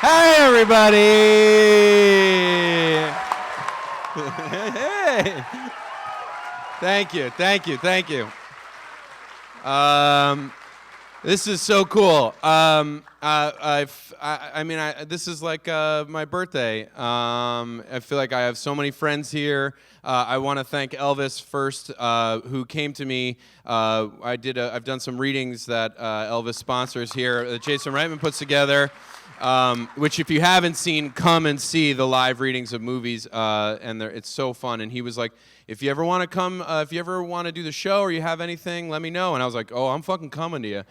Hi, everybody. Hey. Thank you. This is so cool. This is like my birthday. I feel like I have so many friends here. I want to thank Elvis first, who came to me. I've done some readings that Elvis sponsors here, that Jason Reitman puts together. Which, if you haven't seen, come and see the live readings of movies, and it's so fun. And he was like, if you ever want to come, if you ever want to do the show or you have anything, let me know. And I was like, oh, I'm fucking coming to you.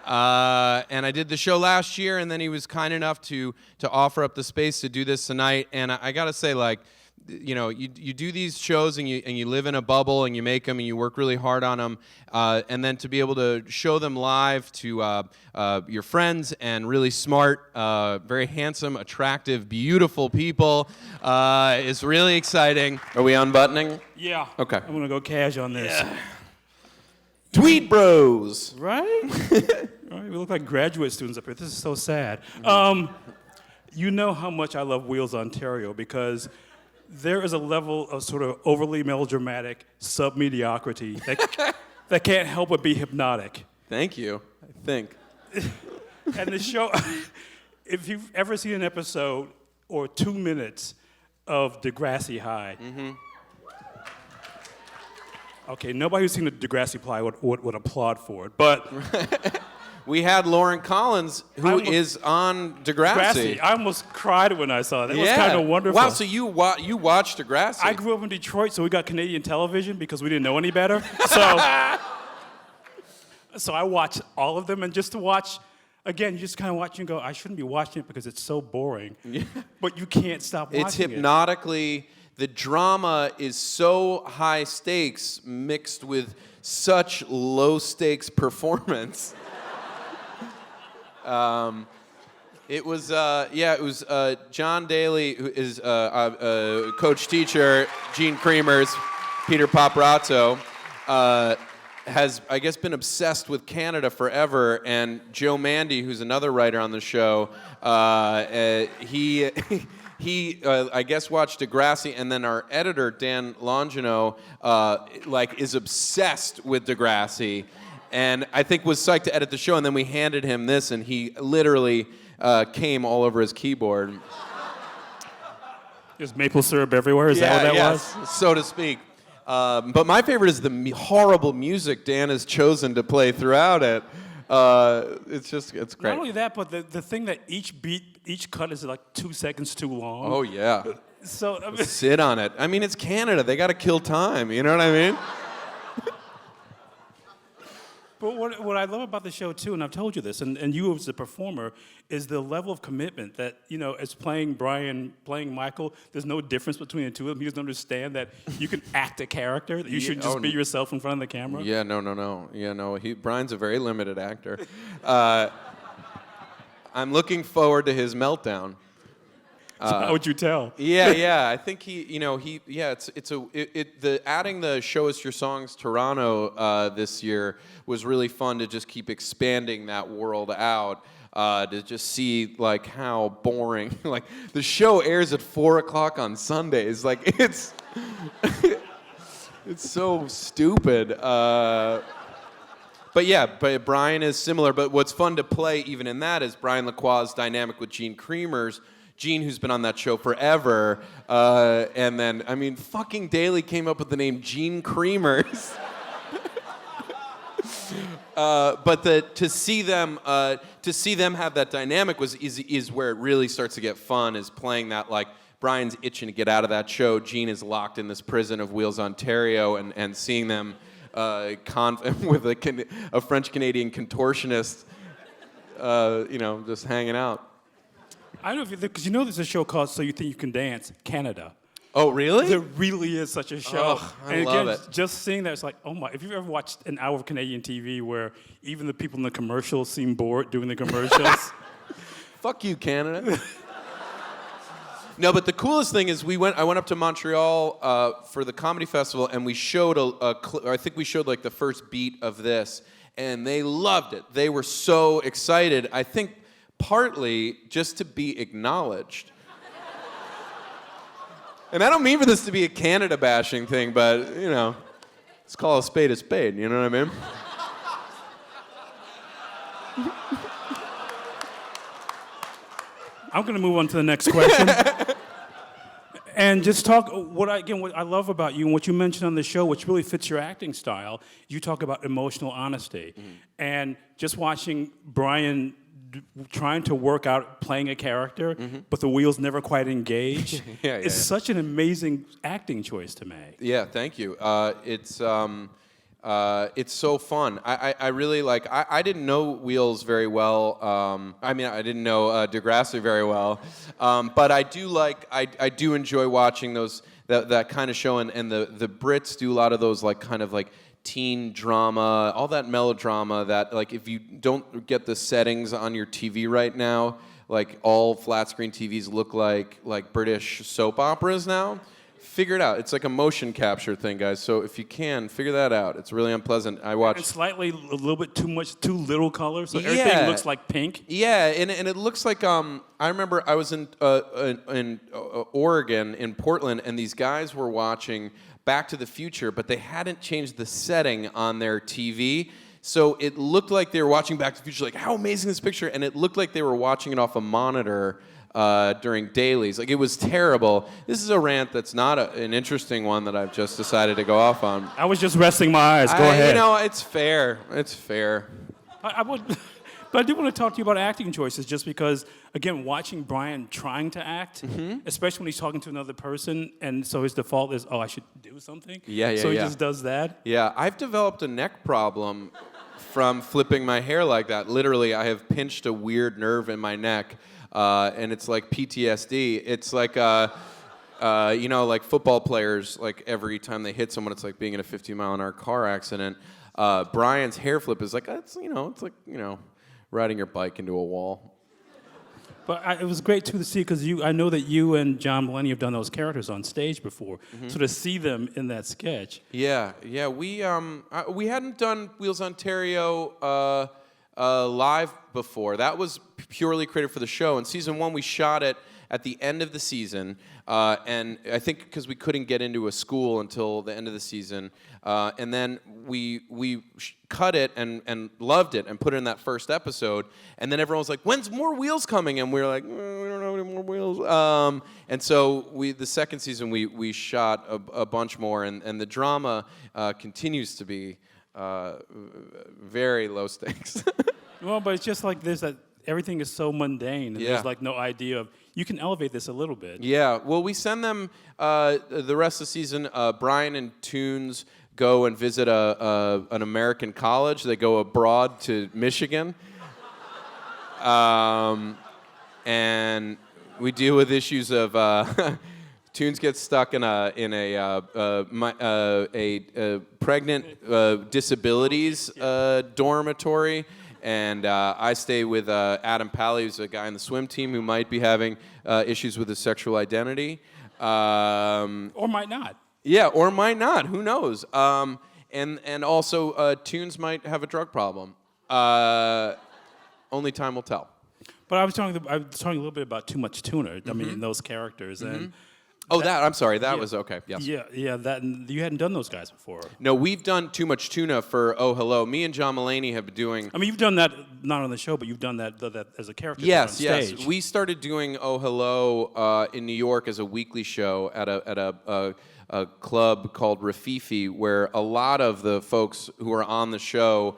And I did the show last year, and then he was kind enough to offer up the space to do this tonight. And I gotta say, like, you know, you do these shows and you live in a bubble and you make them and you work really hard on them, and then to be able to show them live to your friends and really smart, very handsome, attractive, beautiful people is really exciting. Are we unbuttoning? Yeah. Okay. I'm gonna go cash on this. Yeah. Tweet Bros. Right? Right? We look like graduate students up here. This is so sad. You know how much I love Wheels Ontario because there is a level of sort of overly melodramatic sub-mediocrity that can't help but be hypnotic. Thank you, I think. And the show, if you've ever seen an episode or 2 minutes of Degrassi High, okay, nobody who's seen the Degrassi play would applaud for it, but we had Lauren Collins, who is on Degrassi. I almost cried when I saw it. That was kind of wonderful. Wow, so you watched Degrassi? I grew up in Detroit, so we got Canadian television because we didn't know any better. So I watched all of them, and just to watch, again, you just kind of watch and go, I shouldn't be watching it because it's so boring. Yeah. But you can't stop watching it. It's hypnotically, the drama is so high stakes mixed with such low stakes performance. It was John Daly, who is coach teacher, Gene Creamer's Peter Paparazzo, has, I guess, been obsessed with Canada forever, and Joe Mandy, who's another writer on the show, he I guess watched Degrassi, and then our editor, Dan Longino, is obsessed with Degrassi. And I think was psyched to edit the show, and then we handed him this, and he literally came all over his keyboard. There's maple syrup everywhere, is that what that was? So to speak. But my favorite is the horrible music Dan has chosen to play throughout it. It's great. Not only that, but the thing that each cut is like 2 seconds too long. Oh, yeah. So I mean, sit on it. I mean, it's Canada. They got to kill time. You know what I mean? But what I love about the show, too, and I've told you this, and you as a performer, is the level of commitment that, you know, as playing Brian, playing Michael, there's no difference between the two of them. He doesn't understand that you can act a character, that you should just be yourself in front of the camera. Yeah, no. Yeah, no, Brian's a very limited actor. I'm looking forward to his meltdown. How would you tell? Yeah. I think adding the Show Us Your Songs Toronto this year was really fun to just keep expanding that world out. To just see like how boring, like the show airs at 4:00 on Sundays. Like it's so stupid. But Brian is similar. But what's fun to play even in that is Brian Lacroix's dynamic with Gene Creamer's. Gene, who's been on that show forever, and then, I mean, fucking Daly came up with the name Gene Creamers. But to see them have that dynamic is where it really starts to get fun. Is playing that, like, Brian's itching to get out of that show. Gene is locked in this prison of Wheels Ontario, and seeing them with a French Canadian contortionist, just hanging out. I don't know because you know there's a show called So You Think You Can Dance, Canada. Oh, really? There really is such a show. Oh, I love it. Just seeing that, it's like, oh my, if you've ever watched an hour of Canadian TV where even the people in the commercials seem bored doing the commercials. Fuck you, Canada. No, but the coolest thing is I went up to Montreal for the comedy festival, and we showed I think we showed like the first beat of this, and they loved it. They were so excited. I think partly just to be acknowledged. And I don't mean for this to be a Canada bashing thing, but you know, let's call a spade, you know what I mean? I'm going to move on to the next question. And just talk, what I love about you and what you mentioned on the show, which really fits your acting style, you talk about emotional honesty. Mm-hmm. And just watching Brian trying to work out playing a character, mm-hmm. but the wheels never quite engage, it's such an amazing acting choice to make. Yeah, thank you. It's so fun. I really like. I didn't know Wheels very well. I mean, I didn't know Degrassi very well, but I do like. I do enjoy watching that kind of show, and the Brits do a lot of those like kind of like teen drama, all that melodrama that like if you don't get the settings on your TV right now, like all flat screen TVs look like British soap operas now. Figure it out. It's like a motion capture thing, guys. So if you can, figure that out. It's really unpleasant. I watched... It's slightly a little bit too little color, so everything looks like pink. Yeah, and it looks like... I remember I was in Oregon, in Portland, and these guys were watching Back to the Future, but they hadn't changed the setting on their TV. So it looked like they were watching Back to the Future, like, how amazing this picture, and it looked like they were watching it off a monitor during dailies. Like, it was terrible. This is a rant that's not an interesting one that I've just decided to go off on. I was just resting my eyes. Go ahead. You know, it's fair. It's fair. I would... But I do want to talk to you about acting choices, just because, again, watching Brian trying to act, mm-hmm. especially when he's talking to another person, and so his default is, oh, I should do something. So he just does that. Yeah, I've developed a neck problem from flipping my hair like that. Literally, I have pinched a weird nerve in my neck, and it's like PTSD. It's like, you know, like football players, like every time they hit someone, it's like being in a 50-mile-an-hour car accident. Brian's hair flip is like, it's like, riding your bike into a wall. But it was great, too, to see, because I know that you and John Mulaney have done those characters on stage before, mm-hmm. so to see them in that sketch. Yeah, we hadn't done Wheels Ontario live before. That was purely created for the show. In season 1, we shot it at the end of the season, and I think because we couldn't get into a school until the end of the season, and then we cut it and loved it and put it in that first episode, and then everyone was like, when's more Wheels coming? And we were like, we don't know any more Wheels. And so the second season we shot a bunch more, and the drama continues to be very low stakes. Well, but it's just like this, that everything is so mundane, and there's like no idea of, you can elevate this a little bit. Yeah, well, we send them the rest of the season. Brian and Toons go and visit an American college. They go abroad to Michigan. And we deal with issues of Toons gets stuck in a pregnant disabilities dormitory. And I stay with Adam Pally, who's a guy on the swim team who might be having issues with his sexual identity. Or might not. Yeah, or might not. Who knows? And also, Toons might have a drug problem. Only time will tell. But I was talking a little bit about Too Much Tuna. Mm-hmm. I mean, those characters. Mm-hmm. And I'm sorry. That was okay. Yes. Yeah. That, and you hadn't done those guys before. No, we've done Too Much Tuna for Oh Hello. Me and John Mulaney have been doing. I mean, you've done that not on the show, but you've done that as a character. Yes, on stage. We started doing Oh Hello in New York as a weekly show at a club called Rafifi, where a lot of the folks who are on the show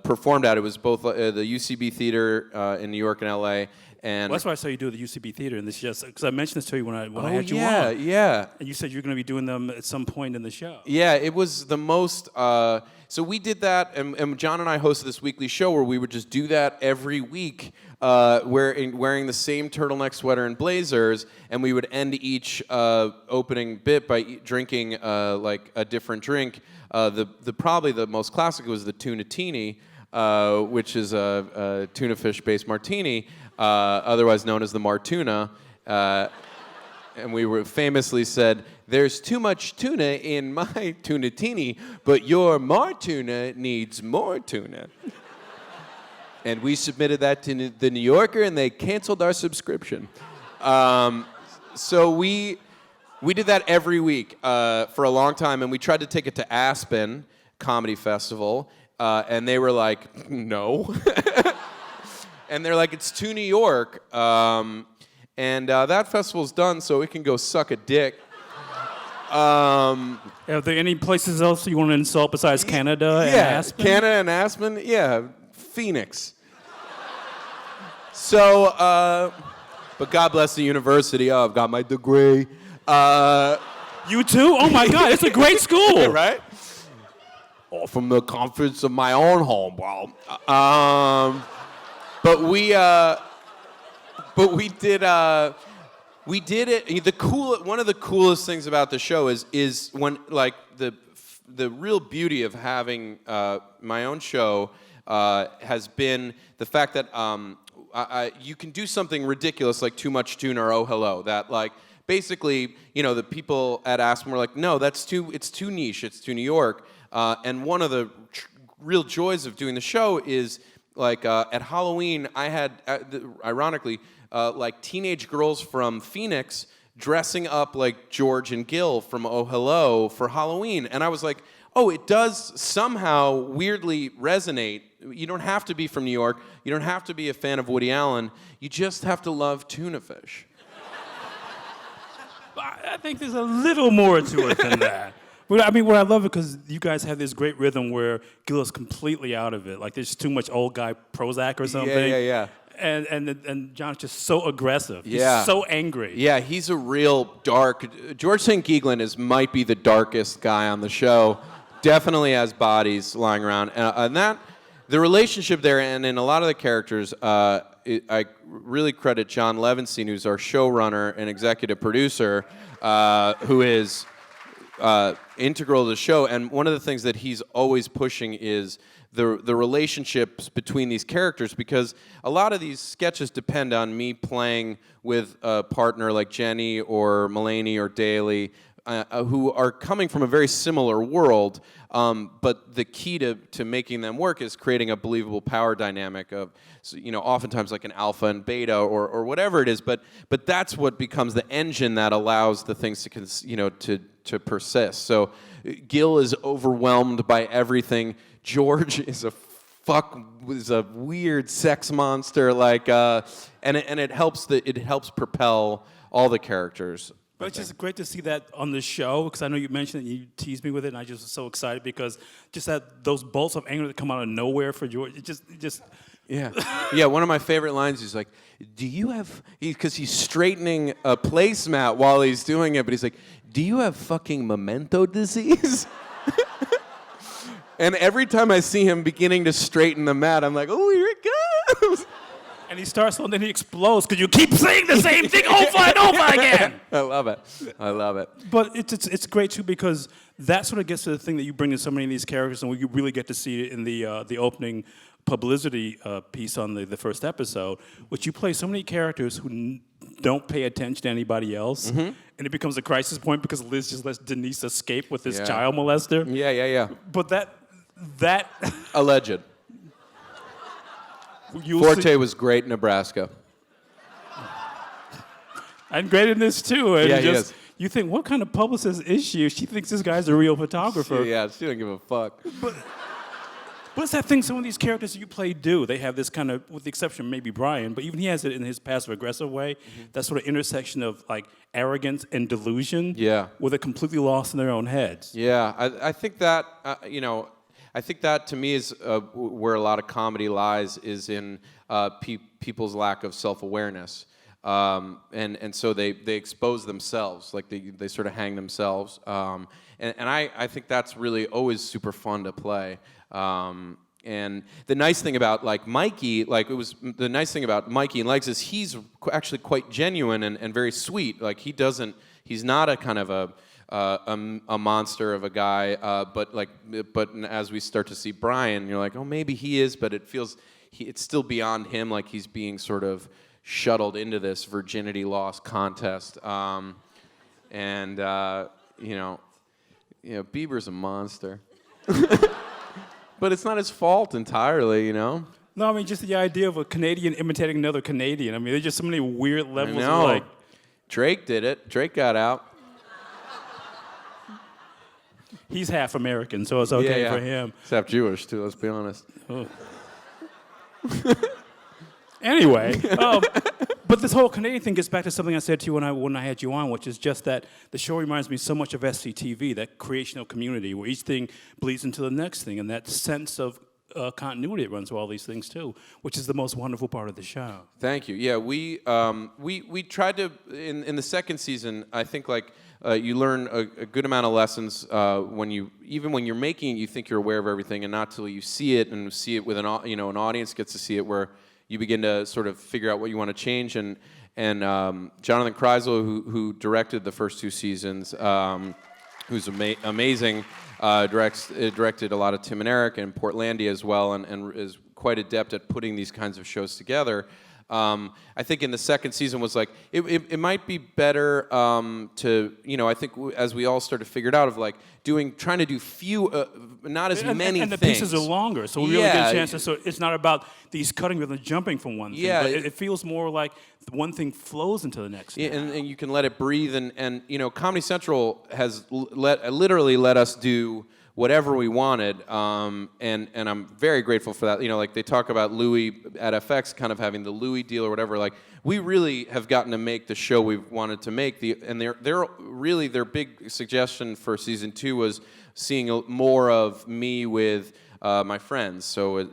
performed at. It was both the UCB Theater in New York and LA. And well, that's why I saw you do the UCB Theater, and this just because I mentioned this to you when I had you on. Yeah. And you said you're going to be doing them at some point in the show. Yeah, it was the most. So we did that, and John and I hosted this weekly show where we would just do that every week, wearing the same turtleneck sweater and blazers, and we would end each opening bit by drinking like a different drink. Probably the most classic was the Tunatini, which is a tuna fish based martini. Otherwise known as the Martuna. and we were famously said, "There's too much tuna in my tunatini, but your Martuna needs more tuna." And we submitted that to the New Yorker, and they canceled our subscription. So we did that every week for a long time, and we tried to take it to Aspen Comedy Festival, and they were like, "No." And they're like, "It's to New York." And that festival's done, so it can go suck a dick. Are there any places else you want to insult besides Canada and Aspen? Canada and Aspen, yeah, Phoenix. So, but God bless the university. Oh, I've got my degree. You too? Oh my God, it's a great school. Right? Oh, from the comforts of my own home, bro. But we did it. One of the coolest things about the show is when like the real beauty of having my own show has been the fact that you can do something ridiculous like Too Much Tuna or Oh Hello. That like basically the people at Aspen were like, no, it's too niche. It's too New York. And one of the real joys of doing the show is like at Halloween I had ironically. Like teenage girls from Phoenix dressing up like George and Gil from Oh Hello for Halloween. And I was like, oh, it does somehow weirdly resonate. You don't have to be from New York. You don't have to be a fan of Woody Allen. You just have to love tuna fish. I think there's a little more to it than that. But I mean, what I love it because you guys have this great rhythm where Gil is completely out of it. Like there's too much old guy Prozac or something. Yeah. And John's just so aggressive. Yeah. He's so angry. Yeah, he's a real dark. George St. Geegland might be the darkest guy on the show. Definitely has bodies lying around, and that the relationship there, and in a lot of the characters, I really credit John Levinstein, who's our showrunner and executive producer, who is integral to the show. And one of the things that he's always pushing is the relationships between these characters, because a lot of these sketches depend on me playing with a partner like Jenny or Mulaney or Daly, who are coming from a very similar world, but the key to making them work is creating a believable power dynamic of, oftentimes like an alpha and beta or whatever it is, but that's what becomes the engine that allows the things to persist. So Gil is overwhelmed by everything. George is a weird sex monster, and it helps propel all the characters. But it's just great to see that on the show, because I know you mentioned it and you teased me with it, and I just was so excited because just those bolts of anger that come out of nowhere for George, it just. Yeah. One of my favorite lines is like, "Do you have?" Because he's straightening a placemat while he's doing it, but he's like, "Do you have fucking memento disease?" And every time I see him beginning to straighten the mat, I'm like, oh, here it goes. And he starts, and then he explodes because you keep saying the same thing over and over again. I love it. But it's great too because that sort of gets to the thing that you bring to so many of these characters, and you really get to see it in the opening publicity piece on the first episode, which you play so many characters who don't pay attention to anybody else, and it becomes a crisis point because Liz just lets Denise escape with this child molester. Yeah. But that alleged. Forte was great in Nebraska. And great in this too. And he is. You think, what kind of publicist is she? She thinks this guy's a real photographer. She don't give a fuck. But it's that thing some of these characters you play do. They have this kind of, with the exception of maybe Brian, but even he has it in his passive-aggressive way, that sort of intersection of like arrogance and delusion, where they're completely lost in their own heads. Yeah, I think that, I think that to me is where a lot of comedy lies, is in people's lack of self-awareness. And so they expose themselves, like they sort of hang themselves. And I think that's really always super fun to play. And the nice thing about Mikey, the nice thing about Mikey and Legs is he's actually quite genuine and very sweet. Like he's not a kind of a monster of a guy, but as we start to see Brian, you're like, oh, maybe he is, but it feels it's still beyond him, like he's being sort of shuttled into this virginity loss contest. And Bieber's a monster. But it's not his fault entirely, No, I mean, just the idea of a Canadian imitating another Canadian. I mean, there's just so many weird levels of like... Drake did it. Drake got out. He's half American, so it's okay for him. He's half Jewish, too, let's be honest. Oh. Anyway, but this whole Canadian thing gets back to something I said to you when I had you on, which is just that the show reminds me so much of SCTV, that creational community where each thing bleeds into the next thing, and that sense of continuity that runs through all these things too, which is the most wonderful part of the show. Thank you. Yeah, we tried to in the second season. I think you learn a good amount of lessons when you're making it. You think you're aware of everything, and not till you see it and see it with an audience gets to see it, where you begin to sort of figure out what you want to change. And Jonathan Kreisel, who directed the first 2 seasons, who's amazing, directed a lot of Tim and Eric and Portlandia as well, and is quite adept at putting these kinds of shows together. I think in the second season was like, it might be better to, I think as we all started to figure it out of like trying to do not as many things. And the pieces are longer, so we really get a chance to, so it's not about these cutting rhythms jumping from one thing, but it feels more like one thing flows into the next. Yeah, and you can let it breathe, and Comedy Central has literally let us do whatever we wanted, and I'm very grateful for that. Like they talk about Louis at FX kind of having the Louis deal or whatever. Like we really have gotten to make the show we've wanted to make. Their big suggestion for season 2 was seeing more of me with my friends. So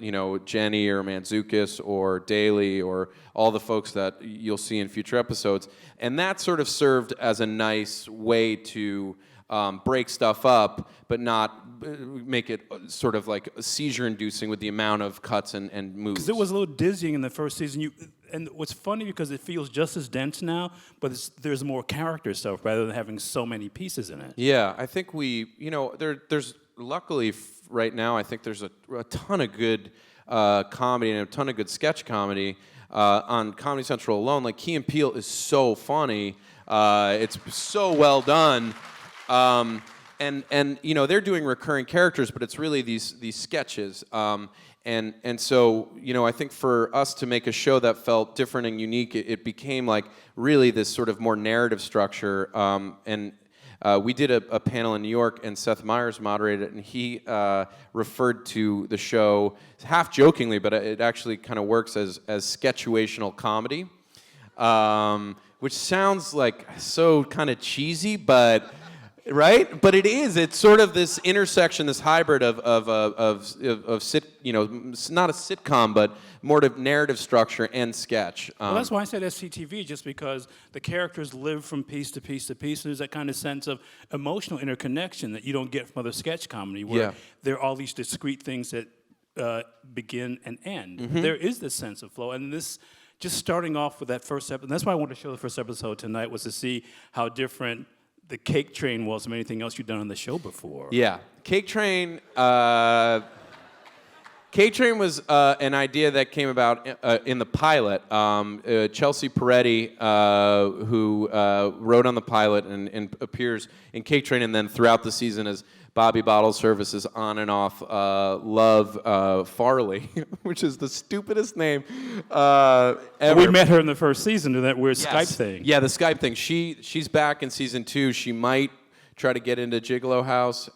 Jenny or Mantzoukas or Daly or all the folks that you'll see in future episodes, and that sort of served as a nice way to break stuff up, but not make it sort of like seizure-inducing with the amount of cuts and moves. Because it was a little dizzying in the first season. And what's funny, because it feels just as dense now, but there's more character stuff rather than having so many pieces in it. Yeah, I think there's luckily right now, I think there's a ton of good comedy and a ton of good sketch comedy on Comedy Central alone. Like Key and Peele is so funny. It's so well done. And they're doing recurring characters, but it's really these sketches. And so I think for us to make a show that felt different and unique, it became like really this sort of more narrative structure. We did a panel in New York, and Seth Meyers moderated it, and he referred to the show half jokingly, but it actually kind of works as sketchuational comedy, which sounds like so kind of cheesy, but. Right, but it is. It's sort of this intersection, this hybrid of not a sitcom, but more to narrative structure and sketch. Well, that's why I said SCTV, just because the characters live from piece to piece to piece, and there's that kind of sense of emotional interconnection that you don't get from other sketch comedy, where there are all these discrete things that begin and end. Mm-hmm. There is this sense of flow, and this. Just starting off with that first episode, and that's why I wanted to show the first episode tonight, was to see how different the Cake Train was from anything else you've done on the show before. Yeah, Cake Train. Cake Train was an idea that came about in the pilot. Chelsea Peretti, who wrote on the pilot and appears in Cake Train, and then throughout the season as Bobby Bottle Service's on and off Love Farley, which is the stupidest name ever. We met her in the first season doing that weird Skype thing. Yeah, the Skype thing. She's back in season 2. She might try to get into Gigolo House,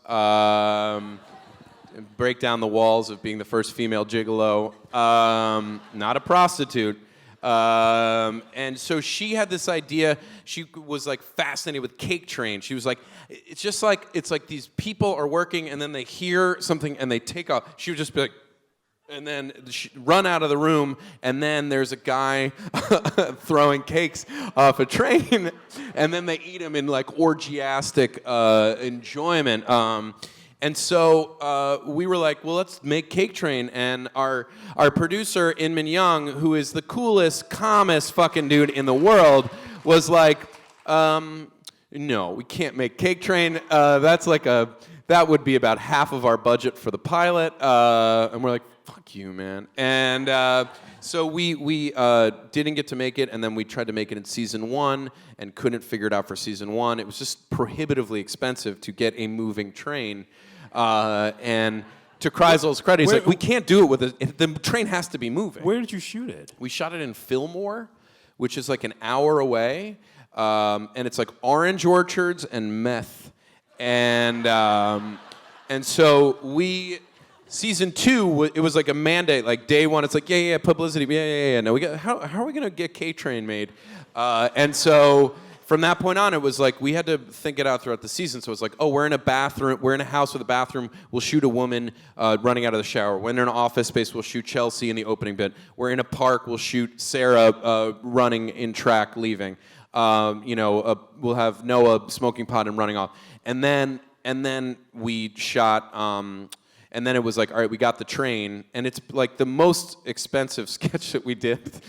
break down the walls of being the first female gigolo, not a prostitute. And so she had this idea. She was like fascinated with Cake Train. She was like, it's like these people are working and then they hear something and they take off. She would just be like, and then run out of the room, and then there's a guy throwing cakes off a train, and then they eat them in like orgiastic enjoyment. And so we were like, well, let's make Cake Train. And our producer, Inman Young, who is the coolest, calmest fucking dude in the world, was like, no, we can't make Cake Train. That's like a that would be about half of our budget for the pilot. And we're like, fuck you, man. And so we didn't get to make it, and then we tried to make it in season 1 and couldn't figure it out for season 1. It was just prohibitively expensive to get a moving train. And to Kreisel's credit, he's like, we can't do it with it. The train has to be moving. Where did you shoot it? We shot it in Fillmore, which is like an hour away. And it's like orange orchards and meth. And so season 2, it was like a mandate. Like day 1, it's like, yeah, publicity, yeah. No, how are we going to get K-Train made? And so from that point on, it was like we had to think it out throughout the season. So it's like, oh, we're in a house with a bathroom. We'll shoot a woman running out of the shower. We're in an office space. We'll shoot Chelsea in the opening bit. We're in a park. We'll shoot Sarah running in track, leaving. We'll have Noah smoking pot and running off. And then we shot. And then it was like, all right, we got the train, and it's like the most expensive sketch that we did.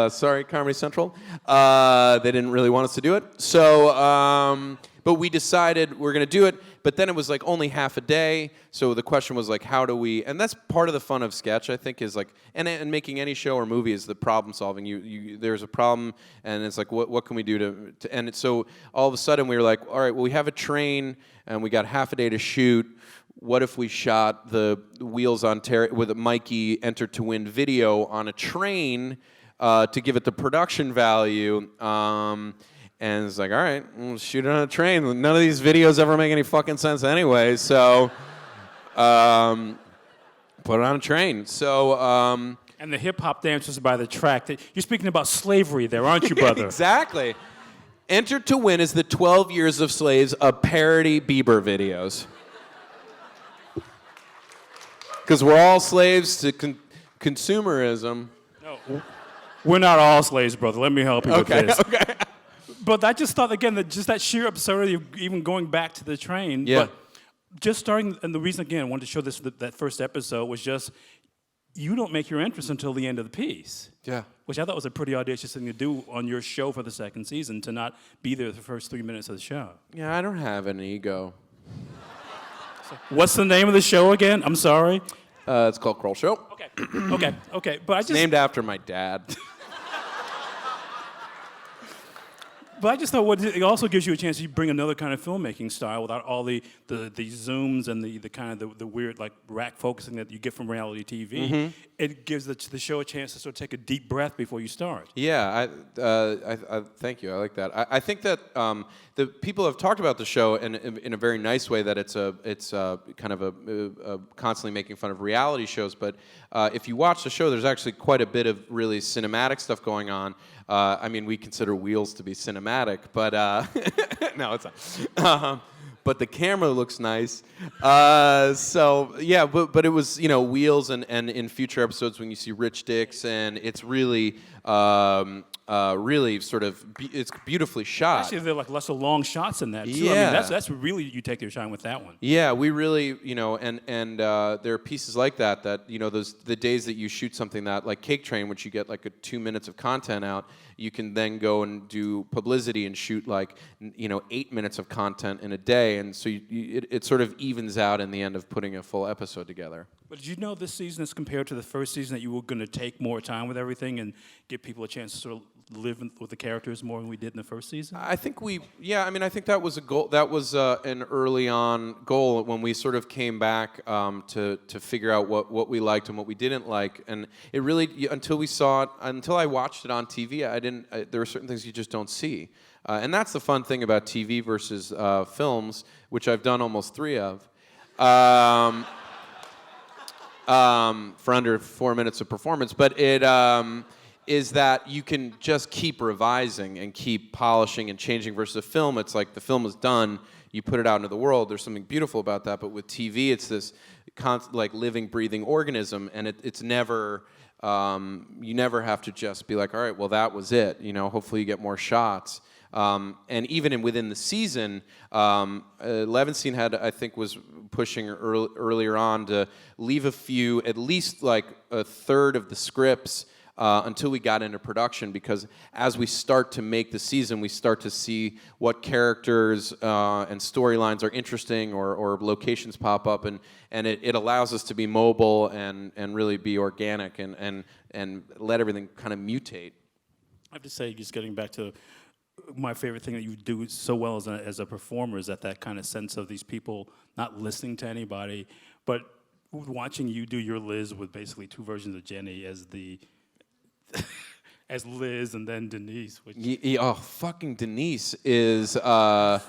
Sorry, Comedy Central. They didn't really want us to do it. So, but we decided we're going to do it. But then it was like only half a day. So the question was like, how do we? And that's part of the fun of sketch, I think, is like, and making any show or movie is the problem solving. There's a problem, and it's like, what can we do to end it? So all of a sudden we were like, all right, well, we have a train, and we got half a day to shoot. What if we shot the Wheels on Terry with a Mikey Enter to Win video on a train to give it the production value? And it's like, all right, we'll shoot it on a train. None of these videos ever make any fucking sense anyway, so put it on a train. So and the hip-hop dancers by the track. You're speaking about slavery there, aren't you, brother? Exactly. Enter to Win is the 12 Years of Slaves of parody Bieber videos. Because we're all slaves to consumerism. No, we're not all slaves, brother. Let me help you with this. Okay. But I just thought, again, that just that sheer absurdity of even going back to the train. Yeah. But just starting, and the reason, again, I wanted to show this, that first episode was just, you don't make your entrance until the end of the piece. Yeah. Which I thought was a pretty audacious thing to do on your show for the second season, to not be there the first 3 minutes of the show. Yeah, I don't have an ego. What's the name of the show again? I'm sorry. It's called KROLL SHOW. Okay. But I just Named after my dad. But I just thought it also gives you a chance to bring another kind of filmmaking style without all the zooms and the kind of the weird like rack focusing that you get from reality TV. Mm-hmm. It gives the show a chance to sort of take a deep breath before you start. Yeah, I thank you. I like that. I think that the people have talked about the show in a very nice way, that it's kind of a constantly making fun of reality shows. But if you watch the show, there's actually quite a bit of really cinematic stuff going on. I mean, we consider Wheels to be cinematic, but no, it's not. But the camera looks nice. So yeah, but it was, Wheels, and in future episodes when you see Rich Dicks, and it's really really sort of it's beautifully shot. Actually, there are like lots of long shots in that too. Yeah. I mean, that's really, you take your shine with that one. Yeah, we really, and there are pieces like that the days that you shoot something that like Cake Train, which you get like 2 minutes of content out, you can then go and do publicity and shoot 8 minutes of content in a day, and so it sort of evens out in the end of putting a full episode together. But did you know this season is compared to the first season, that you were going to take more time with everything and give people a chance to sort of live with the characters more than we did in the first season? I think I think that was a goal. That was an early on goal when we sort of came back to figure out what we liked and what we didn't like. And it really, until I watched it on TV, there were certain things you just don't see. And that's the fun thing about TV versus films, which I've done almost 3 of. For under 4 minutes of performance, but it is that you can just keep revising and keep polishing and changing, versus a film. It's like the film is done, you put it out into the world. There's something beautiful about that, but with TV, it's this living, breathing organism, and it's never. You never have to just be like, all right, well, that was it. Hopefully you get more shots. And even within the season, Levinstein was pushing earlier on to leave a few, at least like a third of the scripts until we got into production, because as we start to make the season, we start to see what characters and storylines are interesting, or locations pop up, and it allows us to be mobile and really be organic and let everything kind of mutate. I have to say, just getting back to my favorite thing that you do so well as a performer is that kind of sense of these people not listening to anybody, but watching you do your Liz with basically two versions of Jenny as as Liz and then Denise. Which Oh, fucking Denise is... that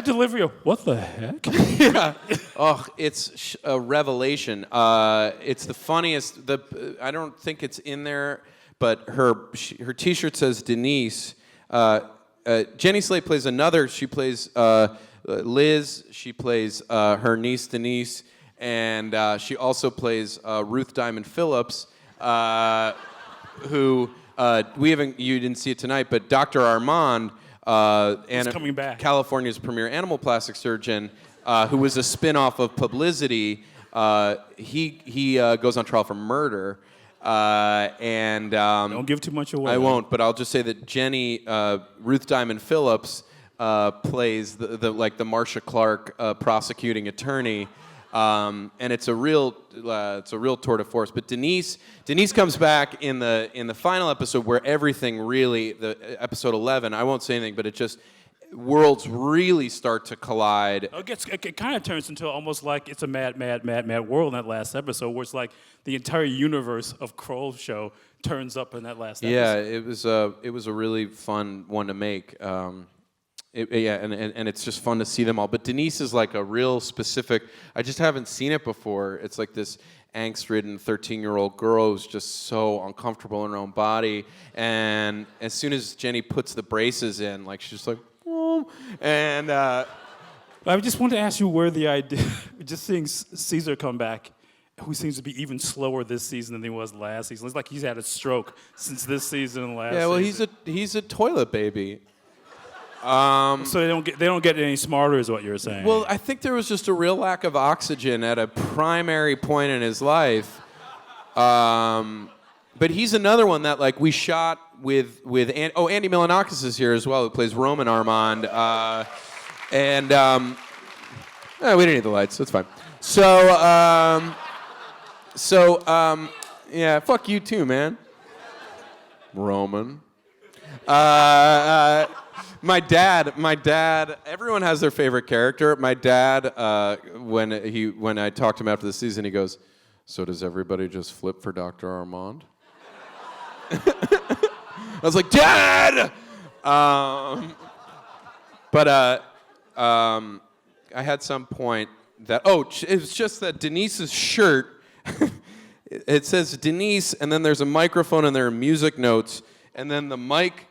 delivery of, what the heck? Yeah. Oh, it's a revelation. It's the funniest. I don't think it's in there, but her T-shirt says Denise. Jenny Slate plays another. She plays Liz. She plays her niece Denise, and she also plays Ruth Diamond Phillips, who you didn't see it tonight, but Dr. Armand, coming back. California's premier animal plastic surgeon, who was a spin-off of Publicity. He goes on trial for murder. Don't give too much away. I won't, but I'll just say that Jenny, Ruth Diamond Phillips, plays the Marcia Clark prosecuting attorney, and it's a real tour de force. But Denise comes back in the final episode, where everything really, the episode 11. I won't say anything, but it just, worlds really start to collide. It kind of turns into almost like it's a mad world in that last episode, where it's like the entire universe of KROLL Show turns up in that last episode. Yeah, it was a really fun one to make. And it's just fun to see them all. But Denise is like a real specific. I just haven't seen it before. It's like this angst-ridden 13-year-old girl who's just so uncomfortable in her own body. And as soon as Jenny puts the braces in, like, she's just like, oh. And I just wanted to ask you where the idea, just seeing Caesar come back, who seems to be even slower this season than he was last season. It's like he's had a stroke since this season and last. Yeah, well, season. he's a toilet baby. So they don't get any smarter, is what you're saying. Well, I think there was just a real lack of oxygen at a primary point in his life. But he's another one that, like, we shot with Andy Milonakis is here as well, who plays Roman Armand. We didn't need the lights. That's fine. Yeah, fuck you too, man. Roman. My dad, everyone has their favorite character. My dad, when I talked to him after the season, he goes, "So does everybody just flip for Dr. Armand?" I was like, "Dad!" I had some point that, it was just that Denise's shirt, it says Denise, and then there's a microphone and there are music notes, and then the mic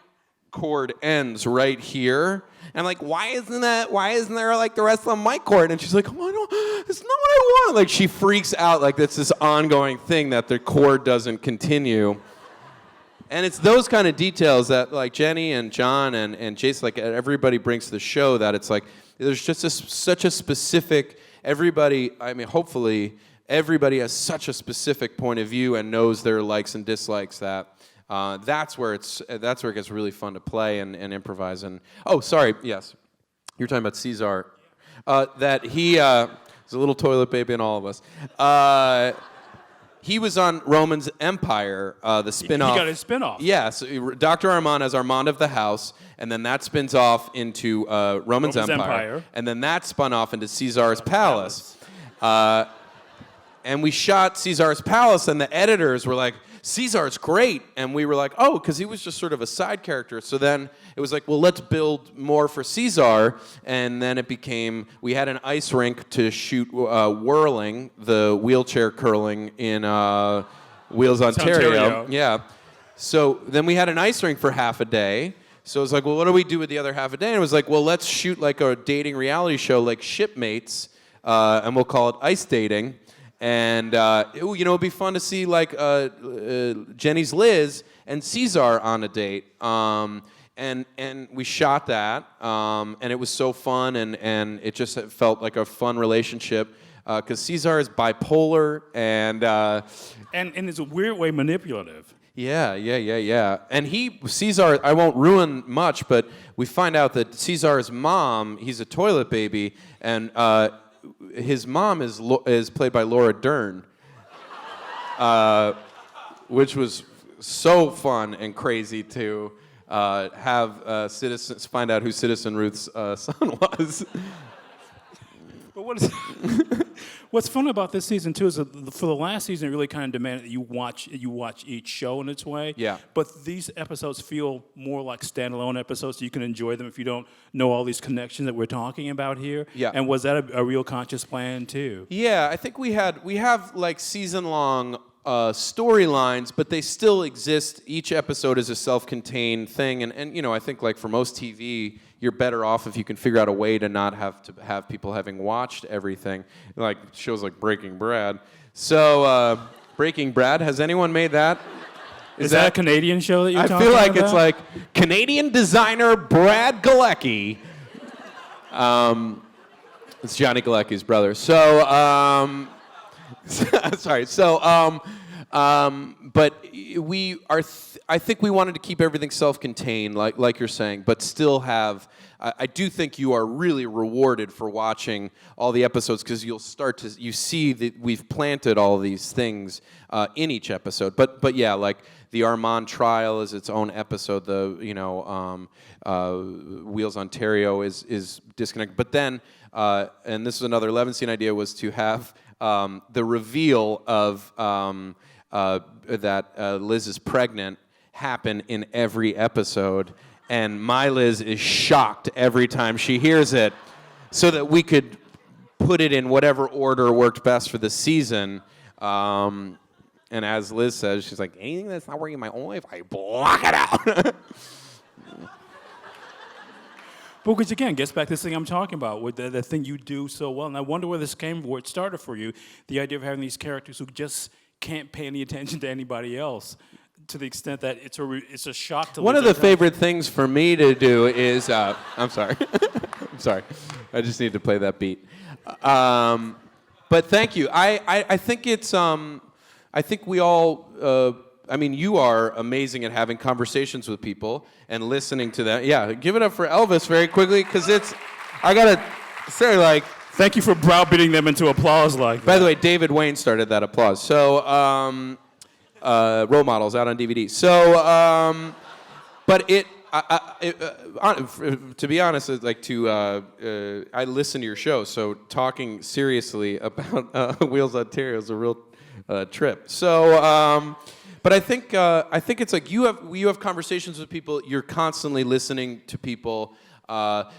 cord ends right here. And I'm like, why isn't there like the rest of the mic cord? And she's like, oh, no, it's not what I want. Like, she freaks out, like it's this ongoing thing that the cord doesn't continue. And it's those kind of details that, like, Jenny and John and Jason, like, everybody brings to the show, that it's like there's just such a specific, hopefully everybody has such a specific point of view and knows their likes and dislikes, that that's where it gets really fun to play and improvise. And yes, you're talking about Caesar, that he is a little toilet baby in all of us. He was on Roman's Empire, the spin-off. He got his spin-off. Yes, Dr. Armand as Armand of the House, and then that spins off into Roman's Empire, and then that spun off into Caesar's Palace. And we shot Caesar's Palace, and the editors were like, Caesar's great. And we were like, oh, because he was just sort of a side character. So then it was like, well, let's build more for Caesar. And then it became, we had an ice rink to shoot whirling, the wheelchair curling in Wheels, Ontario. Yeah. So then we had an ice rink for half a day. So it was like, well, what do we do with the other half a day? And it was like, well, let's shoot like a dating reality show like Shipmates, and we'll call it Ice Dating. And it'd be fun to see like Jenny's Liz and Caesar on a date. And we shot that, and it was so fun, and it just felt like a fun relationship, because Caesar is bipolar and in a weird way manipulative. Yeah. And Caesar, I won't ruin much, but we find out that Caesar's mom, he's a toilet baby, and his mom is played by Laura Dern, which was so fun and crazy to have citizens find out who Citizen Ruth's son was. But what's fun about this season too is that for the last season, it really kind of demanded that you watch each show in its way. Yeah. But these episodes feel more like standalone episodes, so you can enjoy them if you don't know all these connections that we're talking about here. Yeah. And was that a real conscious plan too? Yeah, I think we have like season-long storylines, but they still exist. Each episode is a self-contained thing, and I think like for most TV, you're better off if you can figure out a way to not have to have people having watched everything, like shows like Breaking Bad. So, Breaking Bad, has anyone made that? Is that a Canadian show that you're talking about? I feel like it's like Canadian designer Brad Galecki. It's Johnny Galecki's brother. So, sorry. So, but we are. I think we wanted to keep everything self-contained, like you're saying, but still have. I do think you are really rewarded for watching all the episodes because you see that we've planted all these things in each episode. But yeah, like the Armand trial is its own episode. The Wheels Ontario is disconnected. But then, and this is another Levinstein idea, was to have the reveal of that Liz is pregnant happen in every episode. And my Liz is shocked every time she hears it, so that we could put it in whatever order worked best for the season. And as Liz says, she's like, anything that's not working in my own life, I block it out. But which again gets back to this thing I'm talking about, with the thing you do so well. And I wonder where this came, where it started for you, the idea of having these characters who just can't pay any attention to anybody else, to the extent that it's a shock to. One of the favorite things for me to do is, I'm sorry, I'm sorry, I just need to play that beat. But thank you. I think it's, I think we all. I mean, you are amazing at having conversations with people and listening to them. Yeah, give it up for Elvis very quickly, because I gotta say, like. Thank you for browbeating them into applause like that. By the way, David Wayne started that applause. So, Role Models out on DVD. So, but to be honest, it's like I listen to your show. So talking seriously about Wheels Ontario is a real trip. So, but I think it's like you have conversations with people. You're constantly listening to people.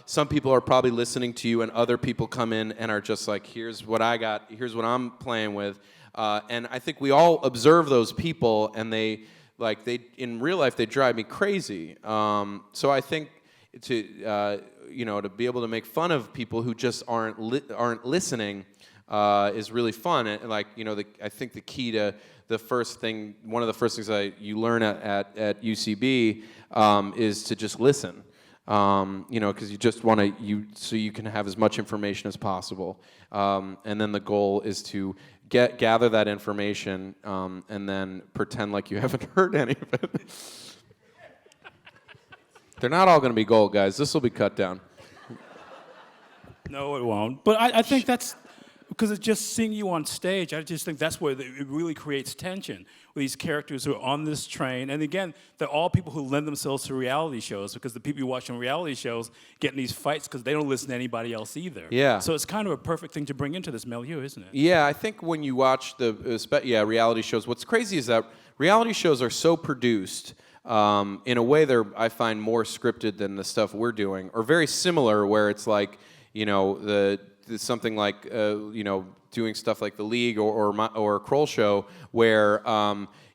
Some people are probably listening to you, and other people come in and are just like, here's what I got, here's what I'm playing with. And I think we all observe those people, and they in real life, they drive me crazy. So I think to be able to make fun of people who just aren't listening is really fun. And I think the key to one of the first things you learn at UCB is to just listen. Because you just want so you can have as much information as possible. And then the goal is to gather that information and then pretend like you haven't heard any of it. They're not all going to be gold, guys. This will be cut down. No, it won't. But I think that's because it's just seeing you on stage. I just think that's where it really creates tension with these characters who are on this train. And again, they're all people who lend themselves to reality shows, because the people you watch on reality shows get in these fights because they don't listen to anybody else either. Yeah. So it's kind of a perfect thing to bring into this milieu, isn't it? Yeah, I think when you watch reality shows, what's crazy is that reality shows are so produced. In a way, I find more scripted than the stuff we're doing, or very similar, where it's like, something like doing stuff like The League or KROLL Show, where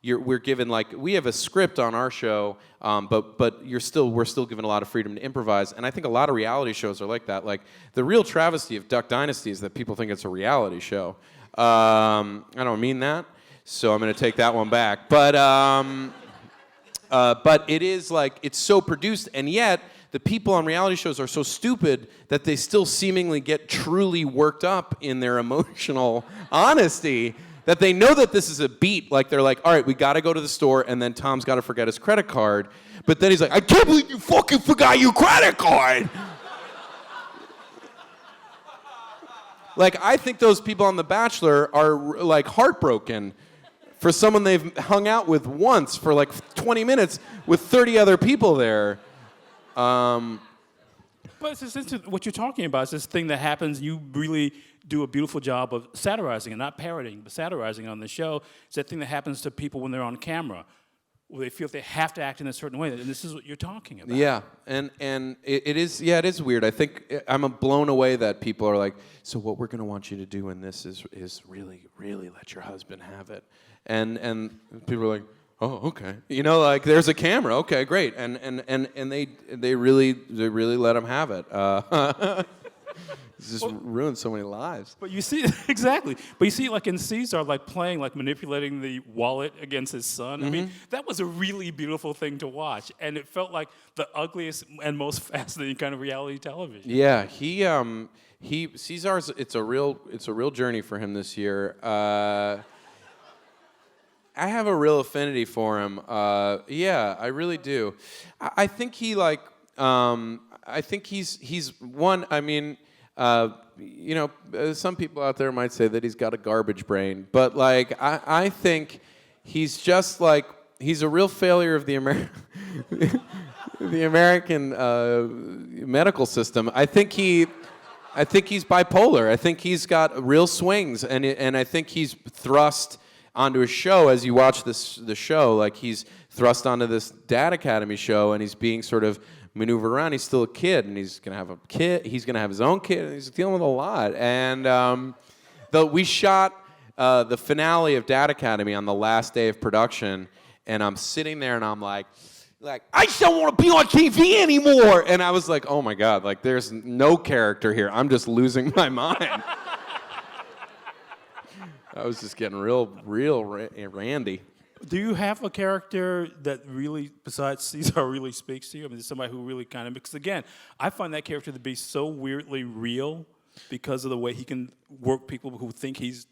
we're given, like, we have a script on our show, but we're still given a lot of freedom to improvise. And I think a lot of reality shows are like that. Like, the real travesty of Duck Dynasty is that people think it's a reality show. I don't mean that, so I'm going to take that one back. But it is like, it's so produced, and yet the people on reality shows are so stupid that they still seemingly get truly worked up in their emotional honesty. that they know that this is a beat. Like, they're like, all right, we got to go to the store, and then Tom's got to forget his credit card. But then he's like, I can't believe you fucking forgot your credit card. Like, I think those people on The Bachelor are, like, heartbroken for someone they've hung out with once for, like, 20 minutes with 30 other people there. But it's just, what you're talking about is this thing that happens. You really do a beautiful job of satirizing, and not parroting, but satirizing on the show. It's that thing that happens to people when they're on camera, where they feel they have to act in a certain way, and this is what you're talking about. Yeah, and it is weird. I think I'm blown away that people are like, so what we're gonna want you to do in this is really, really let your husband have it, and people are like, oh, okay, you know, like there's a camera, okay, great, and they really let him have it. It's just ruined so many lives. But you see, exactly. But you see, like in Caesar, like playing, like manipulating the wallet against his son. I mean, that was a really beautiful thing to watch, and it felt like the ugliest and most fascinating kind of reality television. Yeah, Caesar's. It's a real journey for him this year. I have a real affinity for him. Yeah, I really do. I think he like. I think he's one. I mean. You know, some people out there might say that he's got a garbage brain, but like I think he's just like he's a real failure of the the American medical system. I think he's bipolar. I think he's got real swings, and I think he's thrust onto a show as you watch the show. Like he's thrust onto this Dad Academy show, and he's being sort of maneuver around. He's still a kid, and he's gonna have a kid. He's gonna have his own kid, and he's dealing with a lot. And we shot the finale of Dad Academy on the last day of production, and I'm sitting there, and I'm like, I just don't want to be on TV anymore. And I was like, oh my God, like there's no character here. I'm just losing my mind. I was just getting real randy. Do you have a character that really, besides Caesar, really speaks to you? I mean, somebody who really kind of, because again, I find that character to be so weirdly real because of the way he can work people who think he's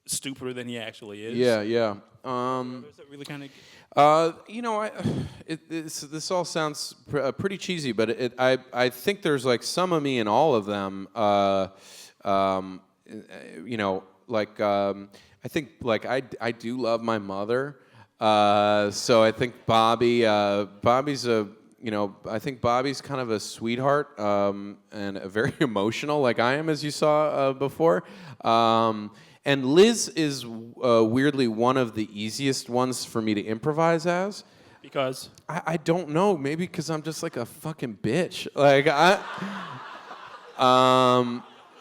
stupider than he actually is. Yeah. Is that really kind of? You know, this all sounds pretty cheesy, but I think there's like some of me in all of them. You know, like. I think like I do love my mother, so I think Bobby's I think Bobby's kind of a sweetheart and a very emotional, like I am, as you saw before. And Liz is weirdly one of the easiest ones for me to improvise as. Because? I don't know, maybe because I'm just like a fucking bitch. Like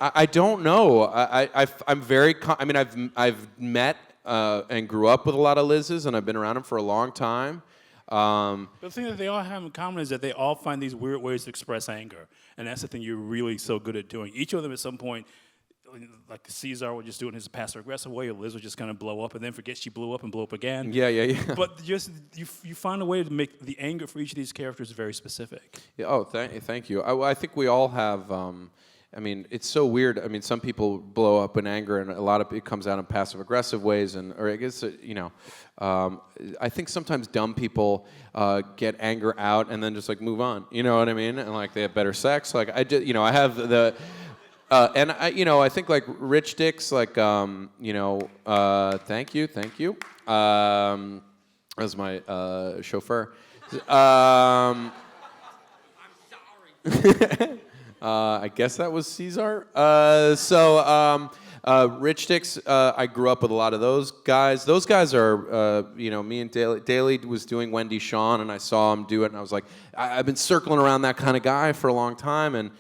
I don't know. I'm very. I mean, I've met and grew up with a lot of Liz's, and I've been around them for a long time. But the thing that they all have in common is that they all find these weird ways to express anger, and that's the thing you're really so good at doing. Each of them, at some point, like Caesar would just do it in his passive-aggressive way, or Liz would just kind of blow up and then forget she blew up and blow up again. Yeah. But just you find a way to make the anger for each of these characters very specific. Yeah. Oh, thank you. I think we all have. I mean, it's so weird. I mean, some people blow up in anger, and a lot of it comes out in passive-aggressive ways. Or I guess, you know, I think sometimes dumb people get anger out and then just like move on. You know what I mean? And like they have better sex. Like I just, you know, I have the, and I, you know, I think like rich dicks, like, you know, thank you, as my chauffeur. I'm sorry. I guess that was Caesar. Rich Dicks, I grew up with a lot of those guys. Those guys are, you know, me and Daly was doing Wendy Shawn, and I saw him do it, and I was like, I've been circling around that kind of guy for a long time, and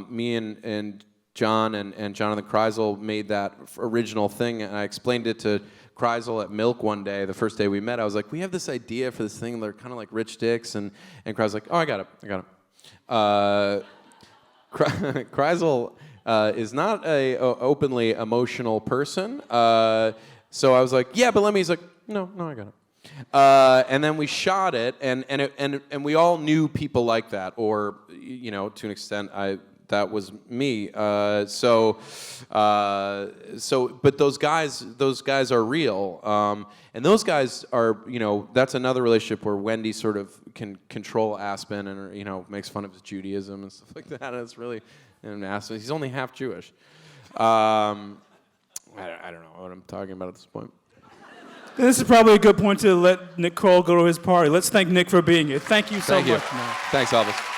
me and John and Jonathan Kreisel made that original thing, and I explained it to Kreisel at Milk one day, the first day we met. I was like, we have this idea for this thing, they're kind of like Rich Dicks, and Kreisel's like, oh, I got it. Kreisel is not a openly emotional person, so I was like, yeah, but let me. He's like, no, I got it. And then we shot it, and we all knew people like that, or you know, to an extent, that was me. But those guys are real, and those guys are, that's another relationship where Wendy sort of can control Aspen and makes fun of his Judaism and stuff like that. And it's really, Aspen, he's only half Jewish. I don't know what I'm talking about at this point. This is probably a good point to let Nick Kroll go to his party. Let's thank Nick for being here. Thank you so much, man. Thanks, Elvis.